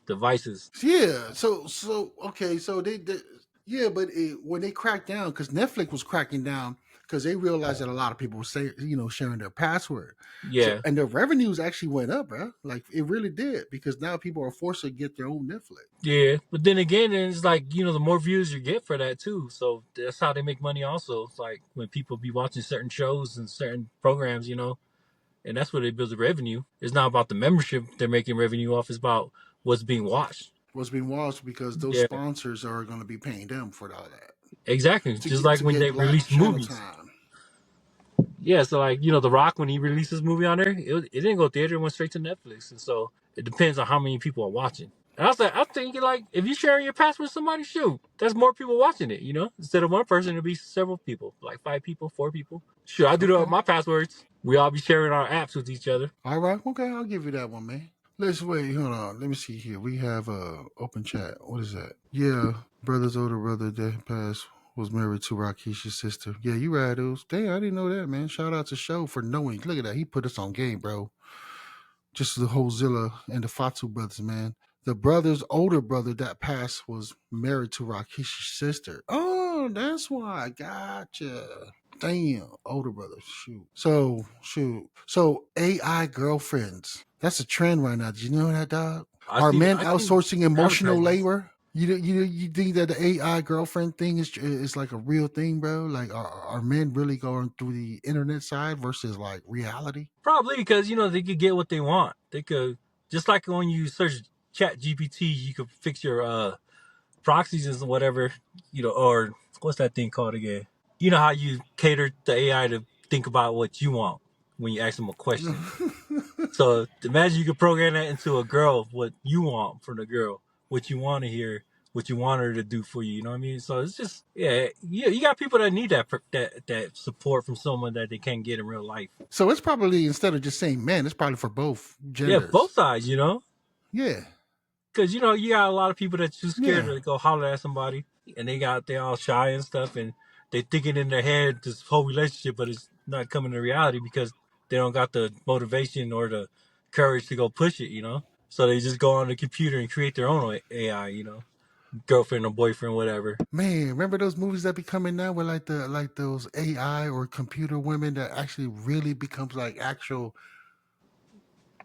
devices. Yeah. So okay. So yeah, but when they cracked down, because Netflix was cracking down because they realized that a lot of people were sharing their password. So Yeah. and their revenues actually went up, bro. Like it really did because now people are forced to get their own Netflix. Yeah. But then again, it's like, the more views you get for that too. So that's how they make money also. It's like when people be watching certain shows and certain programs, and that's where they build the revenue. It's not about the membership they're making revenue off. It's about what's being watched. What's being watched because those Yeah. sponsors are going to be paying them for all that. Exactly. to Just get like to when get they like release channel movies. time. Yeah, so like, The Rock, when he released his movie on there, it didn't go theater, it went straight to Netflix. And so it depends on how many people are watching. And I'm thinking, like, if you're sharing your password with somebody, shoot, there's more people watching it, Instead of one person, it'll be several people, like 5 people, 4 people. Sure, I do that with Okay. my passwords. We all be sharing our apps with each other. All right. Okay, I'll give you that one, man. Let's wait. Hold on. Let me see here. We have open chat. What is that? Yeah, brother's older brother that passed was married to Rakisha's sister. Yeah, you right, Ooze. Damn, I didn't know that, man. Shout out to Show for knowing. Look at that. He put us on game, bro. Just the whole Zilla and the Fatu brothers, man. The brother's older brother that passed was married to Rakisha's sister. Oh, that's why. Gotcha. Damn, older brother. Shoot. So AI girlfriends. That's a trend right now. Did you know that, dog? Are men I seen outsourcing emotional advertisements. labor? You think that the AI girlfriend thing is like a real thing, bro? Like, are men really going through the internet side versus like reality? Probably because, they could get what they want. They could, just like when you search Chat GPT, you could fix your proxies and whatever, or what's that thing called again? You know how you cater the AI to think about what you want when you ask them a question. So imagine you could program that into a girl, what you want from the girl, what you want to hear, what you want her to do for you. You know what I mean? So it's just, yeah, you got people that need that support from someone that they can't get in real life. So it's probably, instead of just saying men, it's probably for both Yeah, both genders. sides, Yeah. because you got a lot of people that's too scared Yeah. to go holler at somebody, and they all shy and stuff, and they thinking in their head this whole relationship, but it's not coming to reality because they don't got the motivation or the courage to go push it. So they just go on the computer and create their own AI, girlfriend or boyfriend, whatever. Man, remember those movies that be coming now with like those AI or computer women that actually really becomes like actual,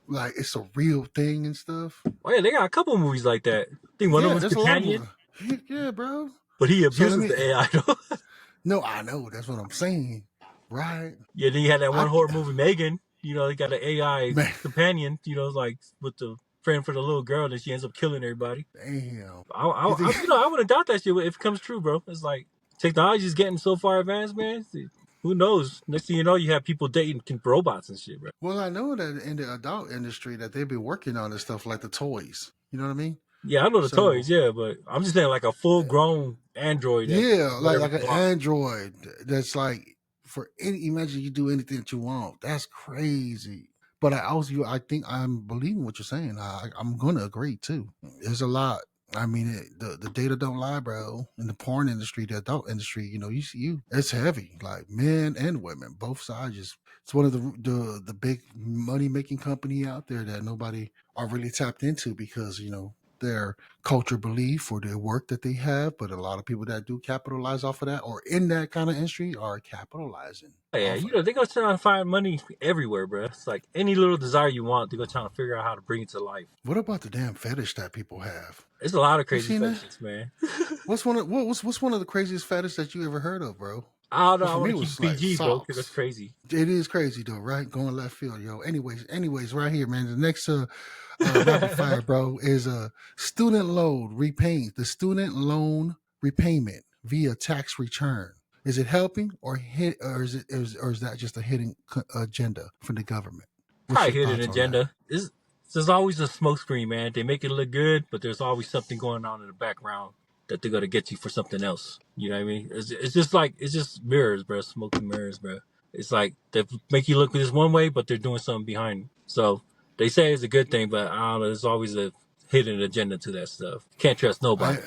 like it's a real thing and stuff? Oh yeah, they got a couple movies like that. I think one of Yeah, them's there's a lot of Companion, movies. Yeah, bro. but he So let abuses me the AI though. No, I know, that's what I'm saying. Right? Yeah, then you had that I one horror movie, Megan. They got an AI Man, companion. Like with the friend for the little girl that she ends up killing everybody. damn. You I think I wouldn't doubt that shit if it comes true, bro. It's like technology is getting so far advanced, man. Who knows? Next thing you know, you have people dating robots and shit, bro. Well, I know that in the adult industry that they've been working on this stuff like the toys. You know what I mean? Yeah, I know the So toys, yeah, but I'm just saying like a full grown android that yeah, whatever like you an want. Android that's like for any. Imagine you do anything that you want. That's crazy. But I think I'm believing what you're saying. I'm gonna agree too. There's a lot. I mean, the data don't lie, bro. In the porn industry, the adult industry, it's heavy. Like men and women, both sides. It's one of the big money making company out there that nobody are really tapped into because their culture belief or their work that they have, but a lot of people that do capitalize off of that or in that kind of industry are capitalizing Oh, yeah, off of that. they go trying to find money everywhere, bro. It's like any little desire you want, they go trying to figure out how to bring it to life. What about the damn fetish that people have? It's a lot of You crazy seen that? fetishes, man. What's one of the craziest fetish that you ever heard of, bro? I don't know. Well, I for want me, to it keep was it like PG, bro, because that's socks. crazy. It is crazy though, right? Going left field, yo. Anyways, right here, man. The next rapid fire, bro, is a student loan repayment via tax return. Is it helping or is that just a hidden agenda from the government? What's Probably your hidden thoughts on that? agenda. There's always a smoke screen, man. They make it look good, but there's always something going on in the background that they're gonna get you for something else. You know what I mean? It's just mirrors, bro. Smoke and mirrors, bro. It's like they make you look this one way, but they're doing something behind. So they say it's a good thing, but I don't know. There's always a hidden agenda to that stuff. Can't trust I nobody.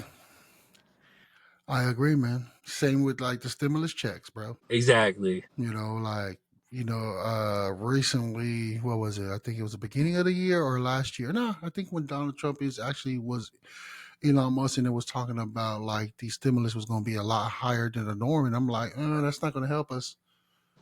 I agree, man. Same with like the stimulus checks, bro. Exactly. Like recently, what was it? I think it was the beginning of the year or last year. No, I think when Donald Trump was Elon Musk and it was talking about like the stimulus was going to be a lot higher than the norm, and I'm like, that's not going to help us.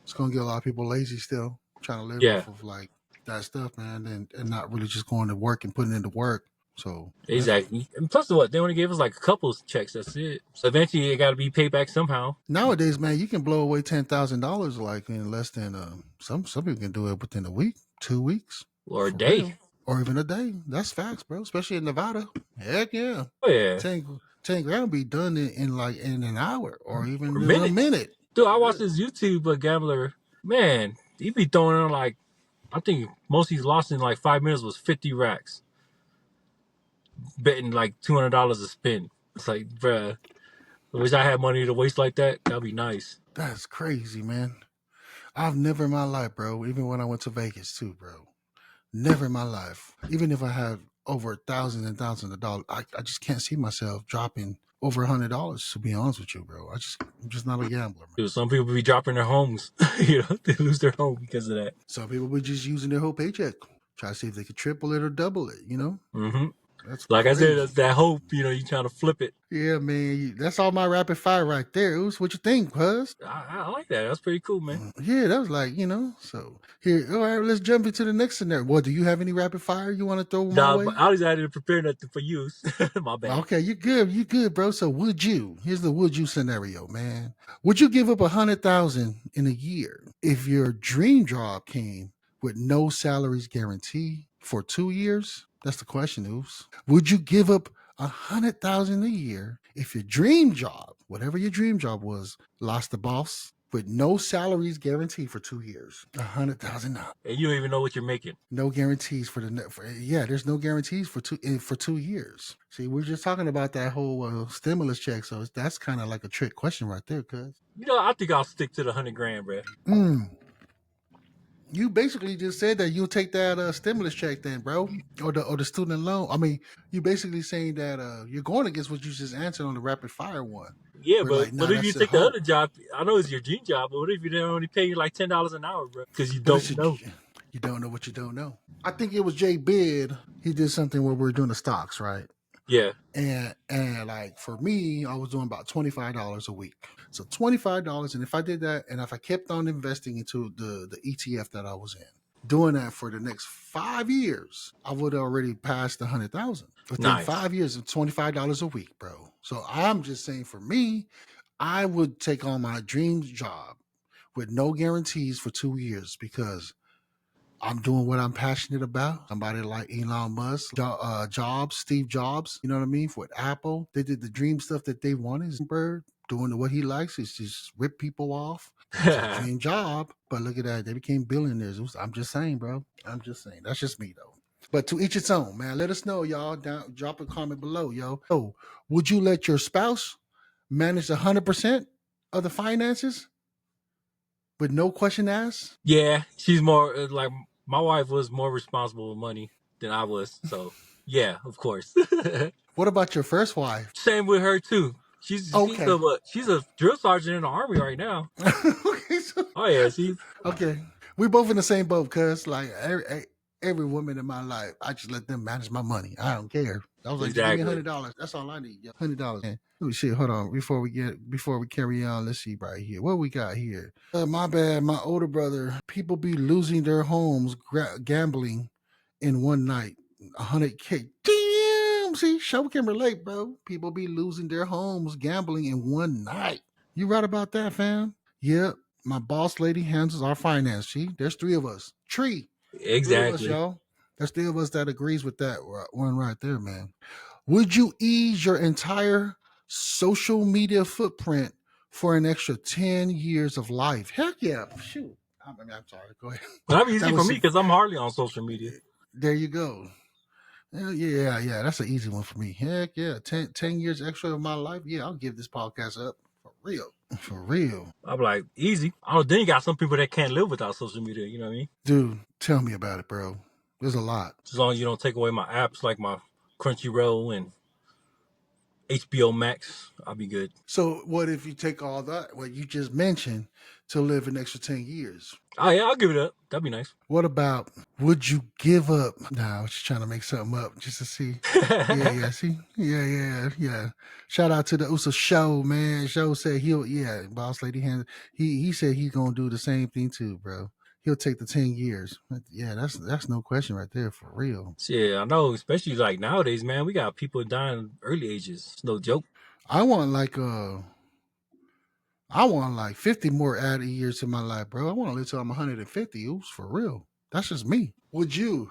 It's going to get a lot of people lazy still, trying to live Yeah. off of like that stuff, man, and not really just going to work and putting into work. So definitely. Exactly. And plus, what they only gave us like a couple checks. That's it. So eventually, it got to be paid back somehow, Nowadays, man, you can blow away $10,000 like in less than some people can do it within a week, 2 weeks, or a for day. real, or even a day. That's facts, bro. Especially in Nevada. Heck yeah, Oh yeah. 10 10 grand will be done in like in an hour or even For in a minutes. minute. Dude, I watched this YouTube gambler. Man, he be throwing in like, I think most he's lost in like 5 minutes was 50 racks, betting like $200 a spin. It's like, bruh, I wish I had money to waste like that. That'd be nice. That's crazy, man. I've never in my life, bro, even when I went to Vegas too, bro. Never in my life. Even if I had over thousands and thousands of dollars, I just can't see myself dropping over $100, to be honest with you, bro. I'm just not a gambler, man. Dude, some people be dropping their homes. They lose their home because of that. Some people be just using their whole paycheck. Try to see if they could triple it or double it, you know? Mm-hmm. That's Like I said, crazy. that's that hope, you trying to flip it. Yeah, man. That's all my rapid fire right there. Uce, what you think, cuz? I like that. That's pretty cool, man. Yeah, that was like, so here, all right, let's jump into the next scenario. Well, do you have any rapid fire you want to throw my Nah, way? but I was out to prepare nothing for use. My bad. Okay, you good, bro. So here's the would you scenario, man. Would you give up 100,000 in a year if your dream job came with no salaries guarantee for 2 years? That's the question, Oos. Would you give up 100,000 a year if your dream job, whatever your dream job was, LassDaBoss, with no salaries guarantee for 2 years? 100,000. And you don't even know what you're making. No guarantees there's no guarantees for 2 years. See, we're just talking about that whole stimulus check, so that's kind of like a trick question right there, cuz. I think I'll stick to the 100 grand, bro. You basically just said that you'll take that stimulus check then, bro, or the student loan. I mean, you basically saying that you're going against what you just answered on the rapid fire one. Yeah, We're but like, what nah, if you that's a take the hope. other job? I know it's your dream job, but what if they only pay you like $10 an hour, bro? Because you But it's don't know. you don't know what you don't know. I think it was Jay Bid. He did something where we were doing the stocks, right? Yeah. And like for me, I was doing about $25 a week. So $25, and if I did that, and if I kept on investing into the ETF that I was in, doing that for the next 5 years, I would have already passed 100,000 within Nice. 5 years of $25 a week, bro. So I'm just saying, for me, I would take on my dream job with no guarantees for 2 years because I'm doing what I'm passionate about. Somebody like Elon Musk, Steve Jobs, you know what I mean? For Apple, they did the dream stuff that they wanted. Bird doing what he likes is just rip people off. That was his dream job. But look at that. They became billionaires. I'm just saying, bro. I'm just saying. That's just me, though. But to each its own, man. Let us know, y'all. Drop a comment below, yo. Oh, would you let your spouse manage 100% of the finances with no question asked? Yeah, she's more like my wife was more responsible with money than I was. So yeah, of course. What about your first wife? Same with her too. She's Okay. she's a drill sergeant in the army right now. Okay, Oh yeah, she's okay. We both in the same boat, cuz like every woman in my life, I just let them manage my money. I don't care. I was like, just give me exactly. $100. That's all I need. $100. Oh shit, hold on. Before we carry on, let's see right here. What we got here? My bad. My older brother. People be losing their homes gambling in one night. 100K. Damn. See, show can relate, bro. People be losing their homes gambling in one night. You right about that, fam? Yep. My boss lady handles our finance. See, there's three of us. Three of us, Exactly. y'all. There's three of us that agrees with that one right there, man. Would you ease your entire social media footprint for an extra 10 years of life? Heck yeah. Shoot. I'm sorry. Go ahead. But that'd be easy That for was me because I'm hardly on social media. there you go. Yeah. That's an easy one for me. Heck yeah. 10 years extra of my life. Yeah, I'll give this podcast up. For real. For real. I'm like, easy. Oh, then you got some people that can't live without social media, you know what I mean? Dude, tell me about it, bro. There's a lot. As long as you don't take away my apps like my Crunchyroll and HBO Max, I'll be good. So what if you take all that, what you just mentioned, to live an extra 10 years? Oh yeah, I'll give it up. That'd be nice. What about, would you give up? Nah, I was just trying to make something up just to see. Yeah, see? Yeah. Shout out to the Uce Show, man. Show said boss lady hand. He said he's gonna do the same thing too, bro. He'll take the 10 years. Yeah, that's no question right there, for real. Yeah, I know, especially like nowadays, man, we got people dying early ages. It's no joke. I want like 50 more added years to my life, bro. I want to live till I'm 150. Oops, for real. That's just me. Would you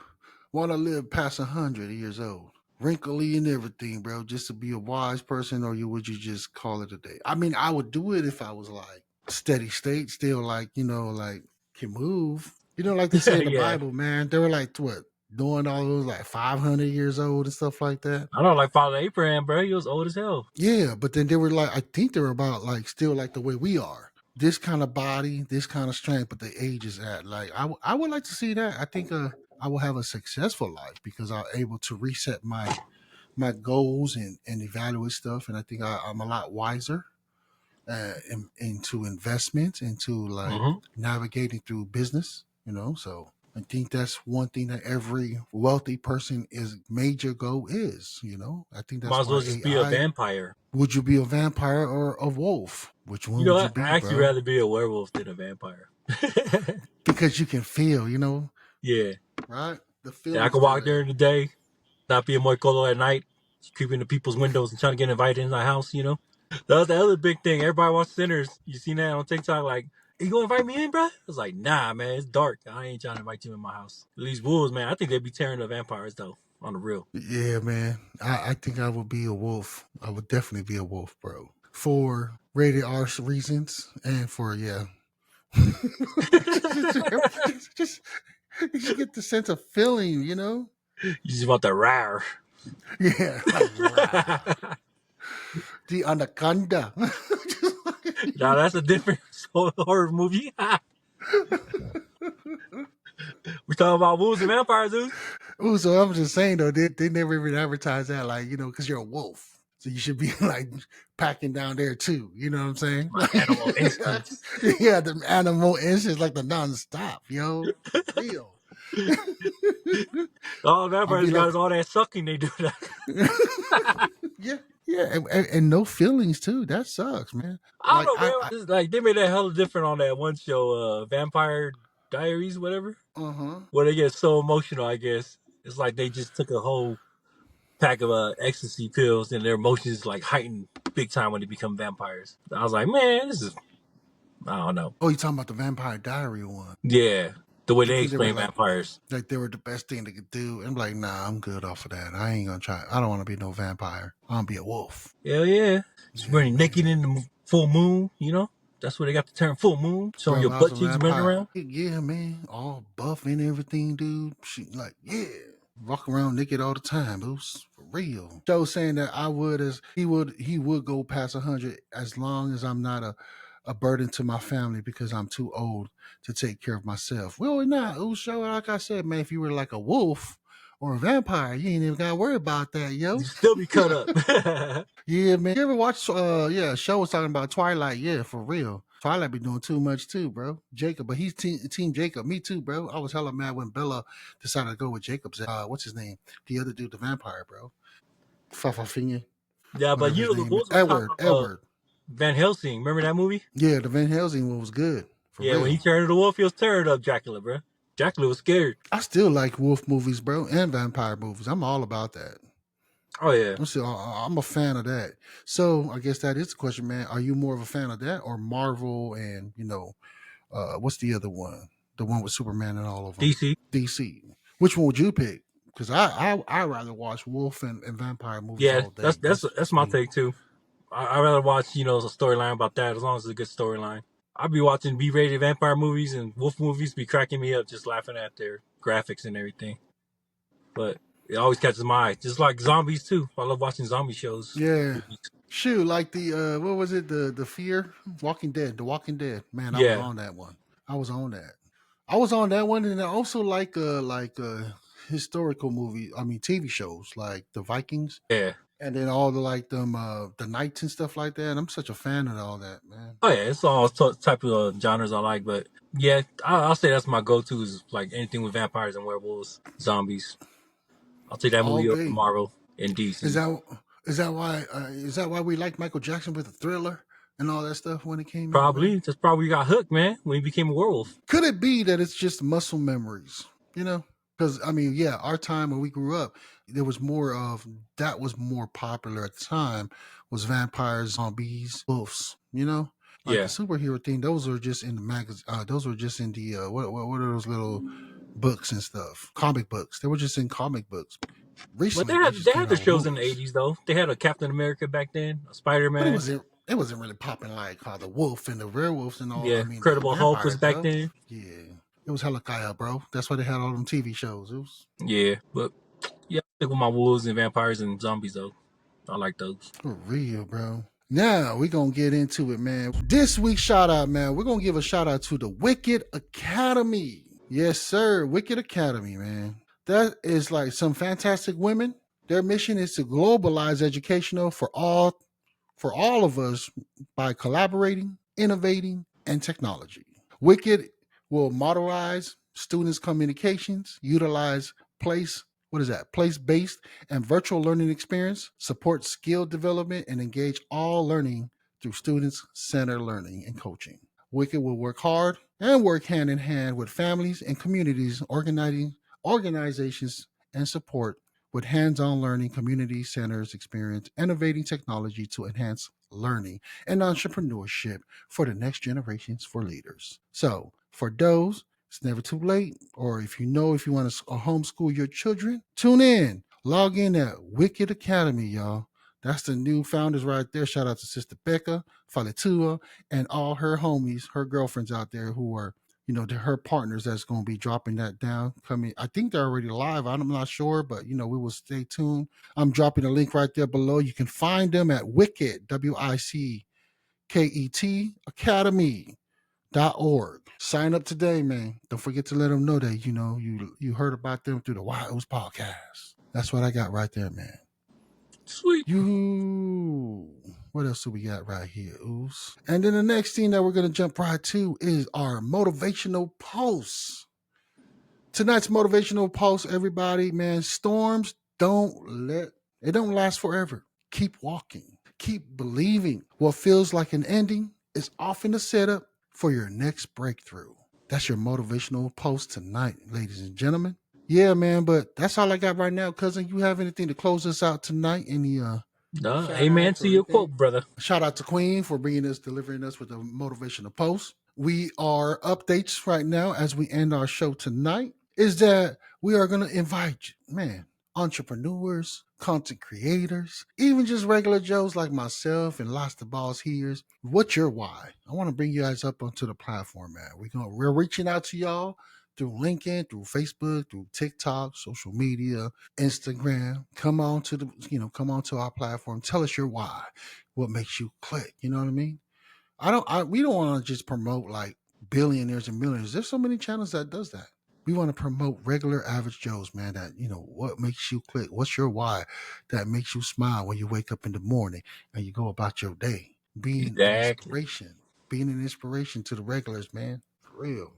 want to live past 100 years old? wrinkly and everything, bro, just to be a wise person, or would you just call it a day? I mean, I would do it if I was like steady state, still like, like can move. Like they say in the Yeah, Bible, man, they were like what, doing all those like 500 years old and stuff like that. I know, like Father Abraham, bro. He was old as hell. Yeah, but then they were like, I think they were about like still like the way we are. This kind of body, this kind of strength, but the age is at. Like I would like to see that. I think I will have a successful life because I'm able to reset my goals and evaluate stuff. And I think I'm a lot wiser into investments, into like Mm-hmm. navigating through business. So I think that's one thing that every wealthy person is major goal is. I think Might that's as well why just be a AI. vampire. Would you be a vampire or a wolf? Which one You know would you what? be, I actually bro? rather be a werewolf than a vampire. Because you can feel, Yeah. right? The Yeah, I feelings could walk there. during the day, not be a muy colo at night, creeping into people's windows and trying to get invited in the house. That was the other big thing. Everybody wants sinners. You seen that on TikTok? Like, you gonna invite me in, bro? I was like, nah, man, it's dark. I ain't trying to invite you in my house. These wolves, man, I think they'd be tearing the vampires though, on the real. Yeah, man. I think I would be a wolf. I would definitely be a wolf, bro. For rated R reasons and for, yeah. just, you should get the sense of feeling. You just want the rare. Yeah, like, rah. The anaconda. Now that's a different horror movie. We talking about wolves and vampires, dude. Ooh, so I'm just saying though, they never even advertise that, like, because you're a wolf. So you should be like packing down there too. You know what I'm saying? My animal instincts. Yeah, the animal instincts, like the nonstop, yo. For real. All I'll be vampires got like, is all that sucking they do. yeah, yeah, and no feelings too. That sucks, man. I don't Like know, bro. It's like they made that hella different on that one show, Vampire Diaries, whatever, uh huh. where they get so emotional. I guess it's like they just took a whole pack of ecstasy pills, and their emotions like heighten big time when they become vampires. I was like, man, this is I don't know. Oh, you talking about the Vampire Diary one? Yeah, the way they Because they were explain vampires. like they were the best thing they could do. I'm like, nah, I'm good off of that. I ain't gonna try. I don't want to be no vampire. I want to be a wolf. Hell yeah, just Yeah, running naked man. in the full moon. That's where they got the term full moon, showing Bro, your if I was butt a cheeks running vampire, around. yeah, man, all buff and everything, dude. She like, yeah, walk around naked all the time, Boost, for real. Joe saying that I would, as he would go past 100 as long as I'm not a burden to my family because I'm too old to take care of myself. Well, not. Show like I said, man, if you were like a wolf or a vampire, you ain't even gotta worry about that, You yo. still be cut up. Yeah, man. You ever watch yeah, a show was talking about Twilight, yeah, for real. Twilight be doing too much too, bro. Jacob, but he's team Jacob. Me too, bro. I was hella mad when Bella decided to go with Jacob's what's his name? The other dude, the vampire, bro. Fafafinger, Yeah, but whatever his the name is. wolves was top Edward. of Edward. Van Helsing. Remember that movie? Yeah, the Van Helsing one was good. For Yeah, when he real. turned into a wolf, he was tearing up Dracula, bro. Dracula was scared. I still like wolf movies, bro, and vampire movies. I'm all about that. Oh yeah, I'm a fan of that. So I guess that is the question, man. Are you more of a fan of that or Marvel and what's the other one? The one with Superman and all of them. DC. DC. Which one would you pick? Because I rather watch wolf and vampire movies Yeah, all that's day. that's That's that's just my me. take too. I rather watch a storyline about that as long as it's a good storyline. I'd be watching B-rated vampire movies and wolf movies, be cracking me up just laughing at their graphics and everything. But it always catches my eye, just like zombies too. I love watching zombie shows. Yeah. Shoot, like the what was it? The Fear Walking Dead. The Walking Dead. Man, I was Yeah, on that one. I was on that. I was on that one, and I also like historical movie. I mean, TV shows like the Vikings, yeah. and then all the like them the knights and stuff like that. I'm such a fan of all that, man. Oh yeah, it's all type of genres I like, but yeah, I'll say that's my go-to is like anything with vampires and werewolves, zombies. I'll take that All movie over day. Marvel and Is DC. that why we like Michael Jackson with the Thriller and all that stuff when it came out, bro? Probably that's probably got hooked, man, when he became a werewolf. Could it be that it's just muscle memories? Because I mean, yeah, our time when we grew up, there was more of that was more popular at the time was vampires, zombies, wolves. Like the Yeah, superhero thing. Those were just in the magazine. Those were just in the what are those little books and stuff? Comic books. They were just in comic books. But Recently, they just they came had their out with shows in the movies, '80s though. They had a Captain America back then, a Spider but Man. it wasn't really popping like the wolf and the werewolves and all. I Yeah, mean, the Incredible Hulk was vampires, back though. then. Yeah, it was hella kaya, bro. That's why they had all them TV shows. It was Yeah, but yeah, I stick with my wolves and vampires and zombies though. I like those. for real, bro. Now we're gonna get into it, man. This week's shout out, man. We're gonna give a shout out to the Wicked Academy. Yes, sir. Wicked Academy, man. That is like some fantastic women. Their mission is to globalize educational for all of us by collaborating, innovating, and technology. Wicked will modelize students' communications, utilize place-based and virtual learning experience, support skill development, and engage all learning through students-centered learning and coaching. Wicked will work hard and work hand in hand with families and communities, organizations, and support with hands-on learning, community centers experience, innovating technology to enhance learning and entrepreneurship for the next generations for leaders. So, for those, it's never too late, or if you want to homeschool your children, tune in. Log in at Wicked Academy, y'all. That's the new founders right there. Shout out to Sister Becca, Faletua, and all her homies, her girlfriends out there who are her partners that's going to be dropping that down. Coming, I think they're already live. I'm not sure, but we will stay tuned. I'm dropping a link right there below. You can find them at Wicked, WICKET Academy.org. Sign up today, man. Don't forget to let them know that you heard about them through the Uce Podcast. That's what I got right there, man. Sweet. What else do we got right here, Uce? And then the next thing that we're going to jump right to is our motivational posts. Tonight's motivational post, everybody, man, storms don't last forever. Keep walking. Keep believing. What feels like an ending is often a setup for your next breakthrough. That's your motivational post tonight, ladies and gentlemen. Yeah, man, but that's all I got right now, cousin. You have anything to close us out tonight? Any Amen to your quote, brother. Shout out to Queen for delivering us with a motivational post. We are updates right now as we end our show tonight. Is that we are going to invite, entrepreneurs, content creators, even just regular Joes like myself and LassDaBoss here. What's your why? I want to bring you guys up onto the platform, man. We're reaching out to y'all through LinkedIn, through Facebook, through TikTok, social media, Instagram. Come on to our platform. Tell us your why. What makes you click? You know what I mean? We don't want to just promote like billionaires and millionaires. There's so many channels that does that. We want to promote regular average Joes, man, that, what makes you click? What's your why that makes you smile when you wake up in the morning and you go about your day? Being an inspiration to the regulars, man. For real.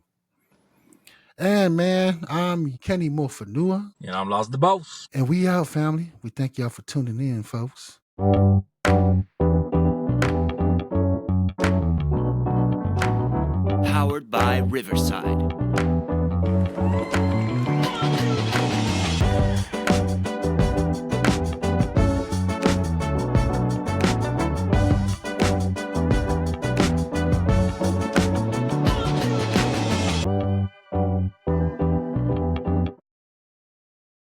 And, man, I'm Kenny Moafanua. And I'm LassDaBoss. And we out, family. We thank y'all for tuning in, folks. Powered by Riverside.